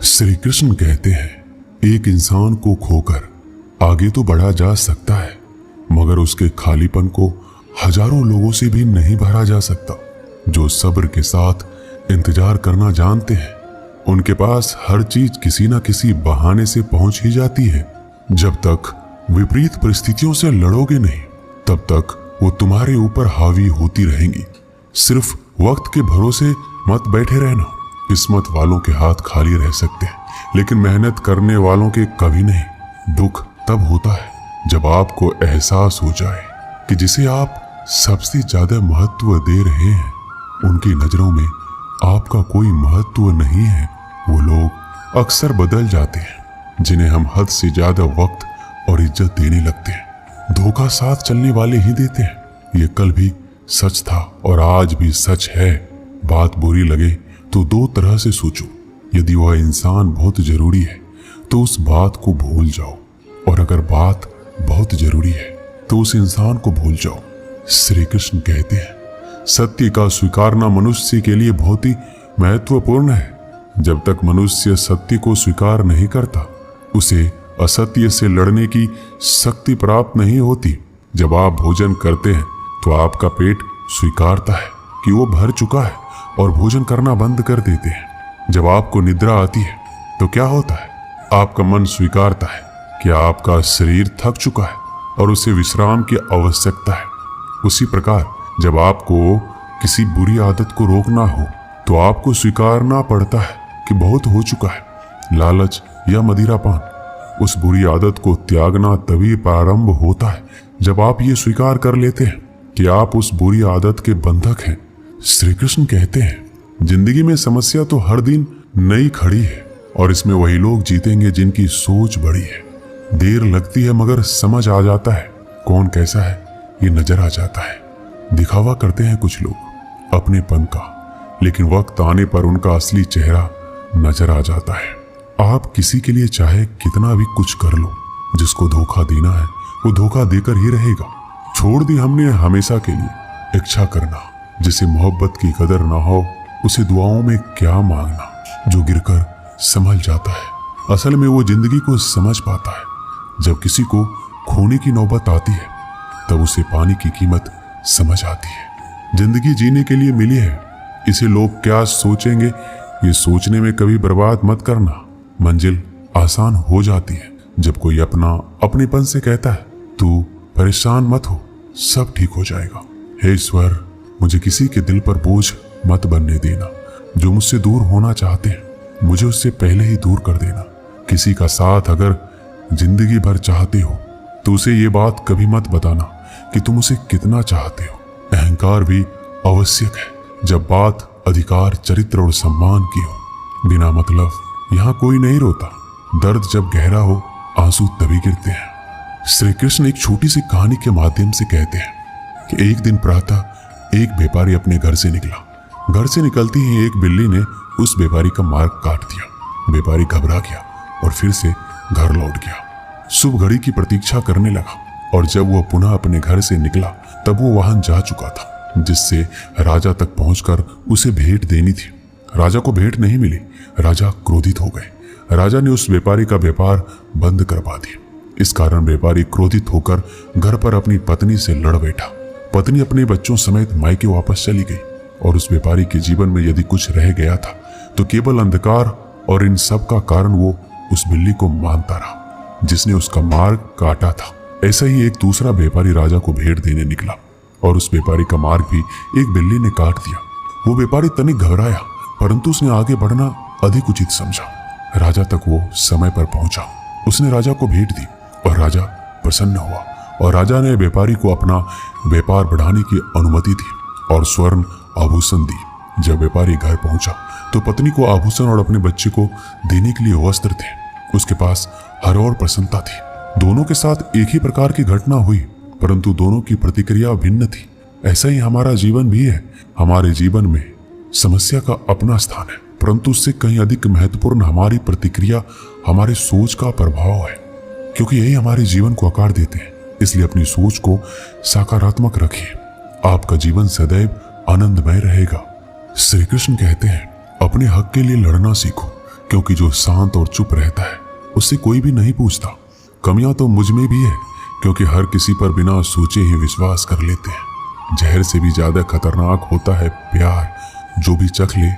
श्री कृष्ण कहते हैं, एक इंसान को खोकर आगे तो बढ़ा जा सकता है, मगर उसके खालीपन को हजारों लोगों से भी नहीं भरा जा सकता। जो सब्र के साथ इंतजार करना जानते हैं, उनके पास हर चीज किसी न किसी बहाने से पहुंच ही जाती है। जब तक विपरीत परिस्थितियों से लड़ोगे नहीं, तब तक वो तुम्हारे ऊपर हावी होती रहेंगी। सिर्फ वक्त के भरोसे मत बैठे रहना। किस्मत वालों के हाथ खाली रह सकते हैं, लेकिन मेहनत करने वालों के कभी नहीं। दुख तब होता है जब आपको एहसास हो जाए कि जिसे आप सबसे ज्यादा महत्व दे रहे हैं, उनकी नजरों में आपका कोई महत्व नहीं है। वो लोग अक्सर बदल जाते हैं जिन्हें हम हद से ज्यादा वक्त और इज्जत देने लगते हैं। धोखा साथ चलने वाले ही देते हैं। ये कल भी सच था और आज भी सच है। बात बुरी लगे तो दो तरह से सोचो। यदि वह इंसान बहुत जरूरी है तो उस बात को भूल जाओ, और अगर बात बहुत जरूरी है तो उस इंसान को भूल जाओ। श्री कृष्ण कहते हैं, सत्य का स्वीकारना मनुष्य के लिए बहुत ही महत्वपूर्ण है। जब तक मनुष्य सत्य को स्वीकार नहीं करता, उसे असत्य से लड़ने की शक्ति प्राप्त नहीं होती। जब आप भोजन करते हैं तो आपका पेट स्वीकारता है कि वो भर चुका है और भोजन करना बंद कर देते हैं। जब आपको निद्रा आती है तो क्या होता है? आपका मन स्वीकारता है कि आपका शरीर थक चुका है और उसे विश्राम की आवश्यकता है। उसी प्रकार जब आपको किसी बुरी आदत को रोकना हो तो आपको स्वीकारना पड़ता है कि बहुत हो चुका है। लालच या मदिरापान, उस बुरी आदत को त्यागना तभी प्रारंभ होता है जब आप ये स्वीकार कर लेते हैं कि आप उस बुरी आदत के बंधक हैं। श्री कृष्ण कहते हैं, जिंदगी में समस्या तो हर दिन नई खड़ी है, और इसमें वही लोग जीतेंगे जिनकी सोच बड़ी है। देर लगती है मगर समझ आ जाता है कौन कैसा है, ये नजर आ जाता है। दिखावा करते हैं कुछ लोग अपनेपन का, लेकिन वक्त आने पर उनका असली चेहरा नजर आ जाता है। आप किसी के लिए चाहे कितना भी कुछ कर लो, जिसको धोखा देना है वो धोखा देकर ही रहेगा। छोड़ दी हमने हमेशा के लिए इच्छा करना। जिसे मोहब्बत की कदर ना हो, उसे दुआओं में क्या मांगना। जो गिरकर संभल जाता है, असल में वो जिंदगी को समझ पाता है। जब किसी को खोने की नौबत आती है, तब उसे पाने की कीमत समझ आती है। जिंदगी जीने के लिए मिली है, इसे लोग क्या सोचेंगे, ये सोचने में कभी बर्बाद मत करना। मंजिल आसान हो जाती है जब कोई अपनेपन से कहता है, तू परेशान मत हो, सब ठीक हो जाएगा। हे ईश्वर, मुझे किसी के दिल पर बोझ मत बनने देना। जो मुझसे दूर होना चाहते हैं, मुझे उससे पहले ही दूर कर देना। किसी का साथ अगर जिंदगी भर चाहते हो तो उसे ये बात कभी मत बताना कि तुम उसे कितना चाहते हो। अहंकार भी आवश्यक है जब बात अधिकार, चरित्र और सम्मान की हो। बिना मतलब यहाँ कोई नहीं रोता। दर्द जब गहरा हो, आंसू तभी गिरते हैं। श्री कृष्ण एक छोटी सी कहानी के माध्यम से कहते हैं कि एक दिन प्रातः एक व्यापारी अपने घर से निकला। घर से निकलते ही एक बिल्ली ने उस व्यापारी का मार्ग काट दिया। व्यापारी घबरा गया और फिर से घर लौट गया। शुभ घड़ी की प्रतीक्षा करने लगा, और जब वह पुनः अपने घर से निकला तब वो वाहन जा चुका था जिससे राजा तक पहुंचकर उसे भेंट देनी थी। राजा को भेंट नहीं मिली। राजा क्रोधित हो गए। राजा ने उस व्यापारी का व्यापार बंद करवा दिया। इस कारण व्यापारी क्रोधित होकर घर पर अपनी पत्नी से लड़ बैठा। पत्नी अपने बच्चों समेत मायके वापस चली गई, और उस व्यापारी के जीवन में यदि कुछ रह गया था तो केवल अंधकार, और इन सब का कारण वो उस बिल्ली को मानता रहा जिसने उसका मार्ग काटा था। ऐसा ही एक दूसरा व्यापारी राजा को भेंट देने निकला, और उस व्यापारी का मार्ग भी एक बिल्ली ने काट दिया। वो व्यापारी तनिक घबराया, परंतु उसने आगे बढ़ना अधिक उचित समझा। राजा तक वो समय पर पहुंचा। उसने राजा को भेंट दी और राजा प्रसन्न हुआ, और राजा ने व्यापारी को अपना व्यापार बढ़ाने की अनुमति दी और स्वर्ण आभूषण दी। जब व्यापारी घर पहुंचा तो पत्नी को आभूषण और अपने बच्चे को देने के लिए वस्त्र थे। उसके पास हर और प्रसन्नता थी। दोनों के साथ एक ही प्रकार की घटना हुई, परंतु दोनों की प्रतिक्रिया भिन्न थी। ऐसा ही हमारा जीवन भी है। हमारे जीवन में समस्या का अपना स्थान है, परंतु उससे कहीं अधिक महत्वपूर्ण हमारी प्रतिक्रिया, हमारे सोच का प्रभाव है, क्योंकि यही हमारे जीवन को आकार देते हैं। इसलिए अपनी सोच को सकारात्मक रखिए। आपका जीवन सदैव आनंदमय रहेगा। श्री कृष्ण कहते हैं, अपने हक के लिए लड़ना सीखो। क्योंकि जो शांत और चुप रहता है उससे कोई भी नहीं पूछता। कमियां तो मुझ में भी है, क्योंकि हर किसी पर बिना सोचे ही विश्वास कर लेते हैं। जहर से भी ज्यादा खतरनाक होता है प्यार, जो भी चख ले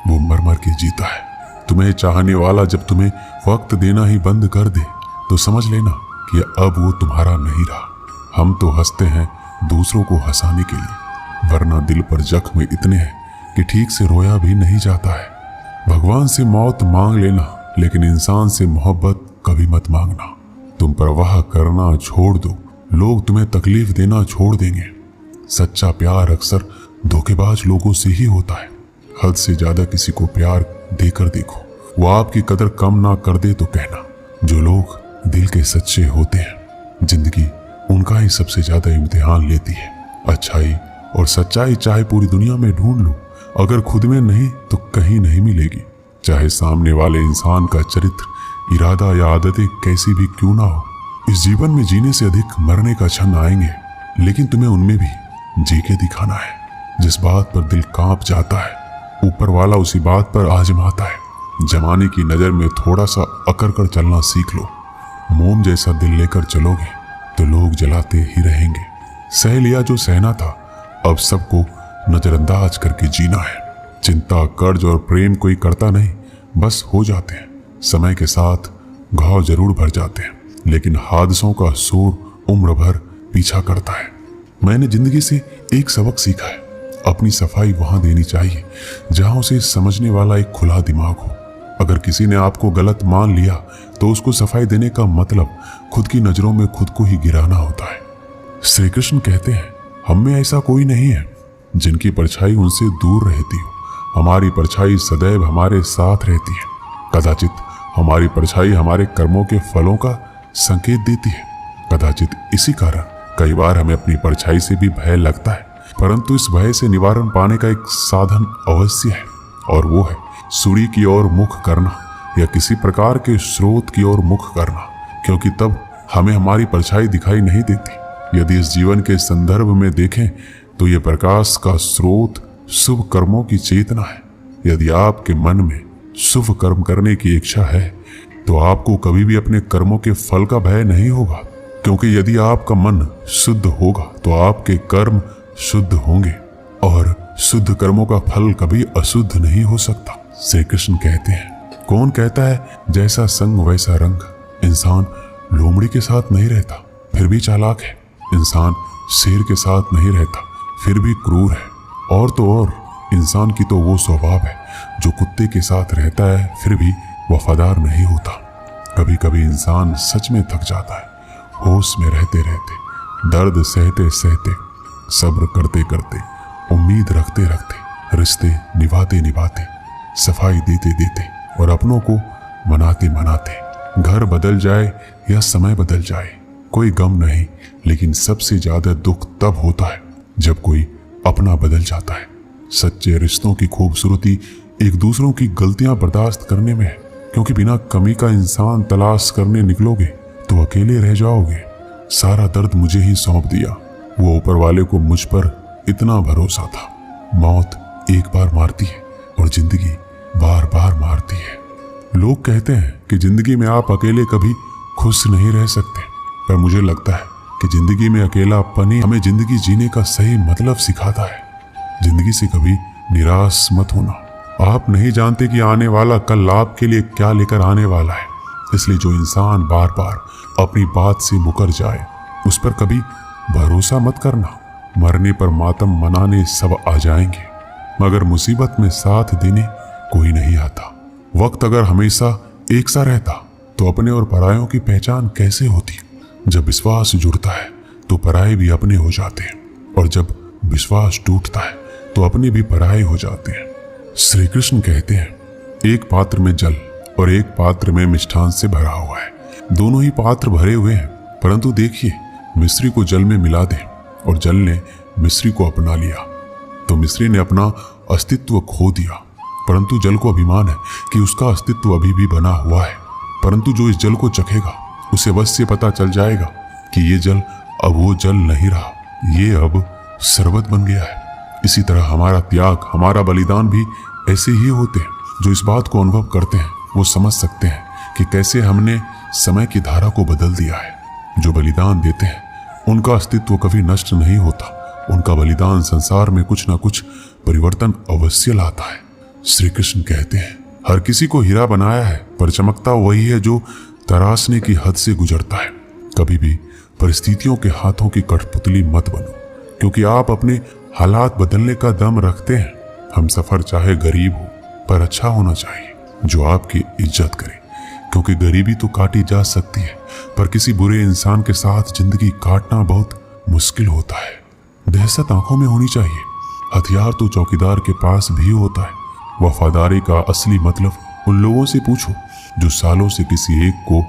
वो मर मर के जीता है। तुम्हें चाहने वाला जब तुम्हें वक्त देना ही बंद कर दे तो समझ लेना कि अब वो तुम्हारा नहीं रहा। हम तो हंसते हैं दूसरों को हंसाने के लिए, वरना दिल पर जख्म इतने हैं कि ठीक से रोया भी नहीं जाता है। भगवान से मौत मांग लेना, लेकिन इंसान से मोहब्बत कभी मत मांगना। तुम परवाह करना छोड़ दो, लोग तुम्हें तकलीफ देना छोड़ देंगे। सच्चा प्यार अक्सर धोखेबाज लोगों से ही होता है। हद से ज्यादा किसी को प्यार देकर देखो, वो आपकी कदर कम ना कर दे तो कहना। जो लोग दिल के सच्चे होते हैं, जिंदगी उनका ही सबसे ज्यादा इम्तिहान लेती है। अच्छाई और सच्चाई चाहे पूरी दुनिया में ढूंढ लो, अगर खुद में नहीं तो कहीं नहीं मिलेगी। चाहे सामने वाले इंसान का चरित्र, इरादा या आदतें कैसी भी क्यों ना हो। इस जीवन में जीने से अधिक मरने का क्षण आएंगे, लेकिन तुम्हें उनमें भी जी के दिखाना है। जिस बात पर दिल कांप जाता है, ऊपर वाला उसी बात पर आजमाता है। जमाने की नजर में थोड़ा सा अकड़ कर चलना सीख लो। मोम जैसा दिल लेकर चलोगे तो लोग जलाते ही रहेंगे। सह लिया जो सहना था, अब सबको नजरअंदाज करके जीना है। चिंता, कर्ज और प्रेम कोई करता नहीं, बस हो जाते हैं। समय के साथ घाव जरूर भर जाते हैं, लेकिन हादसों का शोर उम्र भर पीछा करता है। मैंने जिंदगी से एक सबक सीखा है, अपनी सफाई वहां देनी चाहिए जहां उसे समझने वाला एक खुला दिमाग हो। अगर किसी ने आपको गलत मान लिया तो उसको सफाई देने का मतलब खुद की नजरों में खुद को ही गिराना होता है। श्री कृष्ण कहते हैं, हम में ऐसा कोई नहीं है जिनकी परछाई उनसे दूर रहती हो। हमारी परछाई सदैव हमारे साथ रहती है। कदाचित हमारी परछाई हमारे कर्मों के फलों का संकेत देती है। कदाचित इसी कारण कई बार हमें अपनी परछाई से भी भय लगता है, परंतु इस भय से निवारण पाने का एक साधन अवश्य है, और वो है सूर्य की ओर मुख करना या किसी प्रकार के स्रोत की ओर मुख करना, क्योंकि तब हमें हमारी परछाई दिखाई नहीं देती। यदि इस जीवन के संदर्भ में देखें तो ये प्रकाश का स्रोत शुभ कर्मों की चेतना है। यदि आपके मन में शुभ कर्म करने की इच्छा है तो आपको कभी भी अपने कर्मों के फल का भय नहीं होगा, क्योंकि यदि आपका मन शुद्ध होगा तो आपके कर्म शुद्ध होंगे, और शुद्ध कर्मों का फल कभी अशुद्ध नहीं हो सकता। श्री कृष्ण कहते हैं, कौन कहता है जैसा संग वैसा रंग। इंसान लोमड़ी के साथ नहीं रहता फिर भी चालाक है। इंसान शेर के साथ नहीं रहता फिर भी क्रूर है। और तो और इंसान की तो वो स्वभाव है जो कुत्ते के साथ रहता है फिर भी वफादार नहीं होता। कभी कभी इंसान सच में थक जाता है, होश में रहते रहते, दर्द सहते सहते, सब्र करते करते, उम्मीद रखते रखते, रिश्ते निभाते निभाते, सफाई देते देते और अपनों को मनाते मनाते। घर बदल जाए या समय बदल जाए कोई गम नहीं, लेकिन सबसे ज्यादा दुख तब होता है जब कोई अपना बदल जाता है। सच्चे रिश्तों की खूबसूरती एक दूसरों की गलतियां बर्दाश्त करने में है, क्योंकि बिना कमी का इंसान तलाश करने निकलोगे तो अकेले रह जाओगे। सारा दर्द मुझे ही सौंप दिया, वो ऊपर वाले को मुझ पर इतना भरोसा था। मौत एक बार मारती है और जिंदगी बार बार मारती है। लोग कहते हैं कि जिंदगी में आप अकेले कभी खुश नहीं रह सकते, पर मुझे लगता है कि जिंदगी में अकेलापन ही हमें जिंदगी जीने का सही मतलब सिखाता है। जिंदगी से कभी निराश मत होना। आप नहीं जानते कि आने वाला कल आपके लिए क्या लेकर आने वाला है, इसलिए जो इंसान बार बार अपनी बात से मुकर जाए उस पर कभी भरोसा मत करना। मरने पर मातम मनाने सब आ जाएंगे, मगर मुसीबत में साथ देने कोई नहीं आता। वक्त अगर हमेशा एक सा रहता तो अपने और परायों की पहचान कैसे होती। जब विश्वास जुड़ता है तो पराये भी अपने हो जाते हैं, और जब विश्वास टूटता है तो अपने भी पराये हो जाते हैं। श्री कृष्ण कहते हैं, एक पात्र में जल और एक पात्र में मिष्ठान से भरा हुआ है। दोनों ही पात्र भरे हुए हैं, परंतु देखिए, मिश्री को जल में मिला दे और जल ने मिश्री को अपना लिया तो मिश्री ने अपना अस्तित्व खो दिया। परंतु जल को अभिमान है कि उसका अस्तित्व अभी भी बना हुआ है। परंतु जो इस जल को चखेगा उसे अवश्य पता चल जाएगा कि ये जल अब वो जल नहीं रहा, ये अब शरबत बन गया है। इसी तरह हमारा त्याग, हमारा बलिदान भी ऐसे ही होते हैं जो इस बात को अनुभव करते हैं वो समझ सकते हैं कि कैसे हमने समय की धारा को बदल दिया है। जो बलिदान देते हैं उनका अस्तित्व कभी नष्ट नहीं होता। उनका बलिदान संसार में कुछ ना कुछ परिवर्तन अवश्य लाता है। श्री कृष्ण कहते हैं, हर किसी को हीरा बनाया है, पर चमकता वही है जो तराशने की हद से गुजरता है। कभी भी परिस्थितियों के हाथों की कठपुतली मत बनो, क्योंकि आप अपने हालात बदलने का दम रखते हैं। हम सफर चाहे गरीब हो, पर अच्छा होना चाहिए, जो आपकी इज्जत करे, क्योंकि गरीबी तो काटी जा सकती है, पर किसी बुरे इंसान के साथ जिंदगी काटना बहुत मुश्किल होता है। दहशत आंखों में होनी चाहिए। हथियार तो चौकीदार के पास भी होता है। वफादारी का असली मतलब उन लोगों से पूछो जो सालों से किसी एक को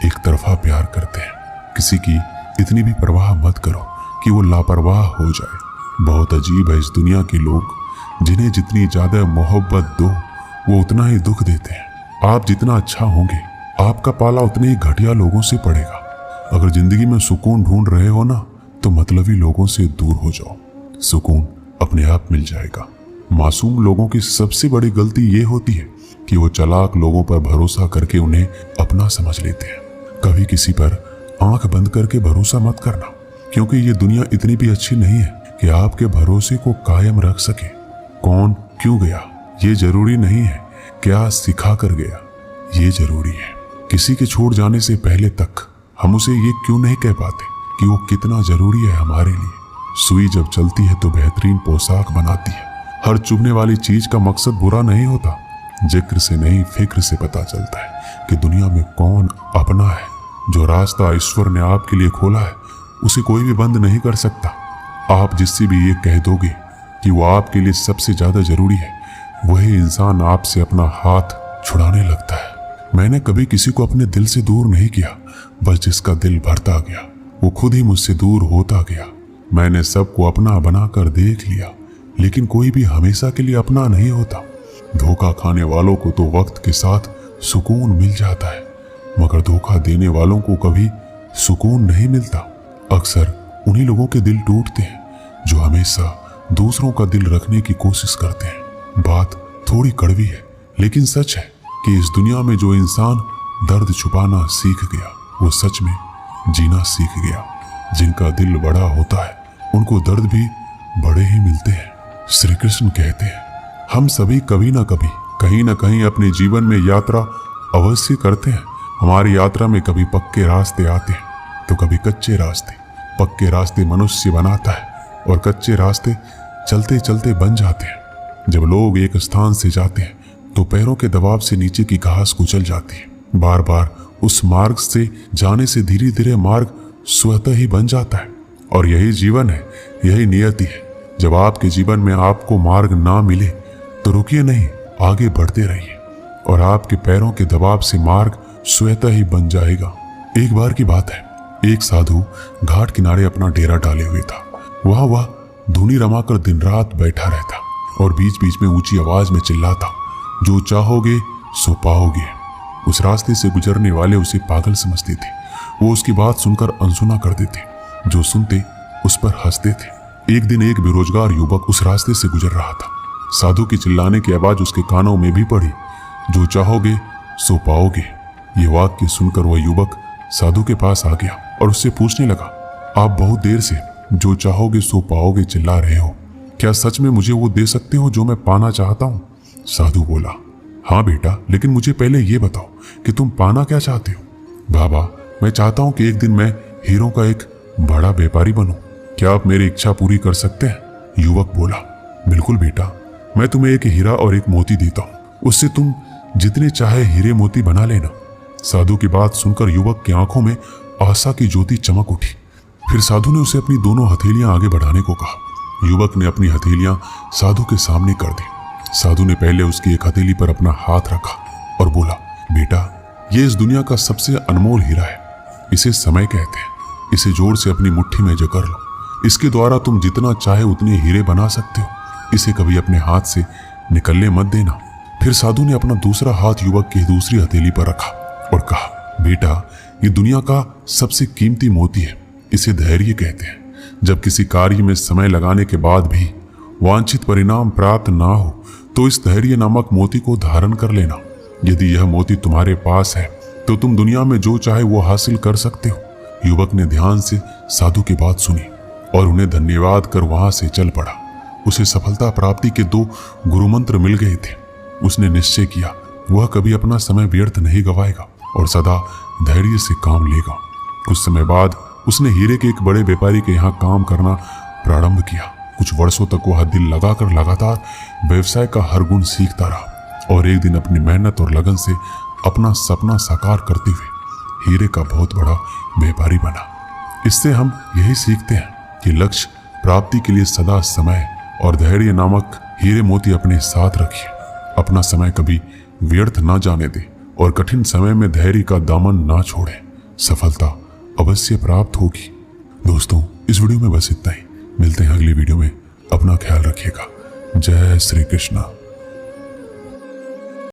एक तरफा प्यार करते हैं। किसी की इतनी भी परवाह मत करो कि वो लापरवाह हो जाए। बहुत अजीब है इस दुनिया के लोग, जिन्हें जितनी ज्यादा मोहब्बत दो वो उतना ही दुख देते हैं। आप जितना अच्छा होंगे, आपका पाला उतने ही घटिया लोगों से पड़ेगा। अगर जिंदगी में सुकून ढूंढ रहे हो ना, तो मतलबी लोगों से दूर हो जाओ, सुकून अपने आप मिल जाएगा। मासूम लोगों की सबसे बड़ी गलती ये होती है कि वो चालाक लोगों पर भरोसा करके उन्हें अपना समझ लेते हैं। कभी किसी पर आंख बंद करके भरोसा मत करना, क्योंकि ये दुनिया इतनी भी अच्छी नहीं है कि आपके भरोसे को कायम रख सके। कौन क्यों गया ये जरूरी नहीं है, क्या सिखा कर गया ये जरूरी है। किसी के छोड़ जाने से पहले तक हम उसे ये क्यों नहीं कह पाते कि वो कितना जरूरी है हमारे लिए। सुई जब चलती है तो बेहतरीन पोशाक बनाती है। हर चुभने वाली चीज का मकसद बुरा नहीं होता। जिक्र से नहीं, फिक्र से पता चलता है कि दुनिया में कौन अपना है। जो रास्ता ईश्वर ने आपके लिए खोला है उसे कोई भी बंद नहीं कर सकता। आप जिससे भी ये कह दोगे कि वो आपके लिए सबसे ज्यादा जरूरी है, वही इंसान आपसे अपना हाथ छुड़ाने लगता है। मैंने कभी किसी को अपने दिल से दूर नहीं किया, बस जिसका दिल भरता गया वो खुद ही मुझसे दूर होता गया। मैंने सबको अपना बनाकर देख लिया, लेकिन कोई भी हमेशा के लिए अपना नहीं होता। धोखा खाने वालों को तो वक्त के साथ सुकून मिल जाता है, मगर धोखा देने वालों को कभी सुकून नहीं मिलता। अक्सर उन्हीं लोगों के दिल टूटते हैं जो हमेशा दूसरों का दिल रखने की कोशिश करते हैं। बात थोड़ी कड़वी है, लेकिन सच है कि इस दुनिया में जो इंसान दर्द छुपाना सीख गया, वो सच में जीना सीख गया। जिनका दिल बड़ा होता है उनको दर्द भी बड़े ही मिलते हैं। श्री कृष्ण कहते हैं, हम सभी कभी ना कभी, कहीं ना कहीं अपने जीवन में यात्रा अवश्य करते हैं। हमारी यात्रा में कभी पक्के रास्ते आते हैं तो कभी कच्चे रास्ते। पक्के रास्ते मनुष्य बनाता है और कच्चे रास्ते चलते चलते बन जाते हैं। जब लोग एक स्थान से जाते हैं तो पैरों के दबाव से नीचे की घास कुचल जाती है। बार बार उस मार्ग से जाने से धीरे धीरे मार्ग स्वतः ही बन जाता है। और यही जीवन है, यही नियति है। जब आपके जीवन में आपको मार्ग ना मिले तो रुकिए नहीं, आगे बढ़ते रहिए और आपके पैरों के दबाव से मार्ग स्वतः ही बन जाएगा। एक बार की बात है, एक साधु घाट किनारे अपना डेरा डाले हुए था। वह धुनी रमाकर दिन रात बैठा रहता और बीच बीच में ऊंची आवाज में चिल्लाता, जो चाहोगे सो पाओगे। उस रास्ते से गुजरने वाले उसे पागल समझते थे। वो उसकी बात सुनकर अनसुना कर देते, जो सुनते उस पर हंसते थे। एक दिन एक बेरोजगार युवक उस रास्ते से गुजर रहा था। साधु की चिल्लाने की आवाज उसके कानों में भी पड़ी, जो चाहोगे सो पाओगे। ये वाक्य सुनकर वह युवक साधु के पास आ गया और उससे पूछने लगा, आप बहुत देर से जो चाहोगे सो पाओगे चिल्ला रहे हो, क्या सच में मुझे वो दे सकते हो जो मैं पाना चाहता हूँ? साधु बोला, हाँ बेटा, लेकिन मुझे पहले ये बताओ कि तुम पाना क्या चाहते हो? बाबा, मैं चाहता हूँ कि एक दिन मैं हीरों का एक बड़ा व्यापारी बनूं। क्या आप मेरी इच्छा पूरी कर सकते हैं? युवक बोला, बिल्कुल बेटा, मैं तुम्हें एक हीरा और एक मोती देता हूँ, उससे तुम जितने चाहे हीरे मोती बना लेना। साधु की बात सुनकर युवक की आंखों में आशा की ज्योति चमक उठी। फिर साधु ने उसे अपनी दोनों हथेलियां आगे बढ़ाने को कहा। युवक ने अपनी हथेलियां साधु के सामने कर दी। साधु ने पहले उसकी एक हथेली पर अपना हाथ रखा और बोला, बेटा, ये इस दुनिया का सबसे अनमोल हीरा है। इसे समय कहते हैं। इसे जोर से अपनी मुट्ठी में जकड़ लो। इसके द्वारा तुम जितना चाहे उतने हीरे बना सकते हो। इसे कभी अपने हाथ से निकलने मत देना। फिर साधु ने अपना दूसरा हाथ युवक की दूसरी हथेली पर रखा और कहा, बेटा, ये दुनिया का सबसे कीमती मोती है। इसे धैर्य कहते हैं। जब किसी कार्य में समय लगाने के बाद भी वांछित परिणाम प्राप्त ना हो तो इस धैर्य नामक मोती को धारण कर लेना यदि यह मोती तुम्हारे पास है तो तुम दुनिया में जो चाहे वो हासिल कर सकते हो। युवक ने ध्यान से साधु की बात सुनी और उन्हें धन्यवाद कर वहां से चल पड़ा। उसे सफलता प्राप्ति के 2 गुरु मंत्र मिल गए थे। उसने निश्चय किया वह कभी अपना समय व्यर्थ नहीं गवाएगा और सदा धैर्य से काम लेगा। कुछ समय बाद उसने हीरे के एक बड़े व्यापारी के यहाँ काम करना प्रारंभ किया। कुछ वर्षों तक वह दिल लगाकर लगातार व्यवसाय का हर गुण सीखता रहा और एक दिन अपनी मेहनत और लगन से अपना सपना साकार करते हुए हीरे का बहुत बड़ा व्यापारी बना। इससे हम यही सीखते हैं कि लक्ष्य प्राप्ति के लिए सदा समय और धैर्य नामक हीरे मोती अपने साथ रखिए। अपना समय कभी व्यर्थ ना जाने दे और कठिन समय में धैर्य का दामन ना छोड़े। सफलता अवश्य प्राप्त होगी। दोस्तों, इस वीडियो में बस इतना ही। मिलते हैं अगली वीडियो में। अपना ख्याल रखिएगा। जय श्री कृष्ण।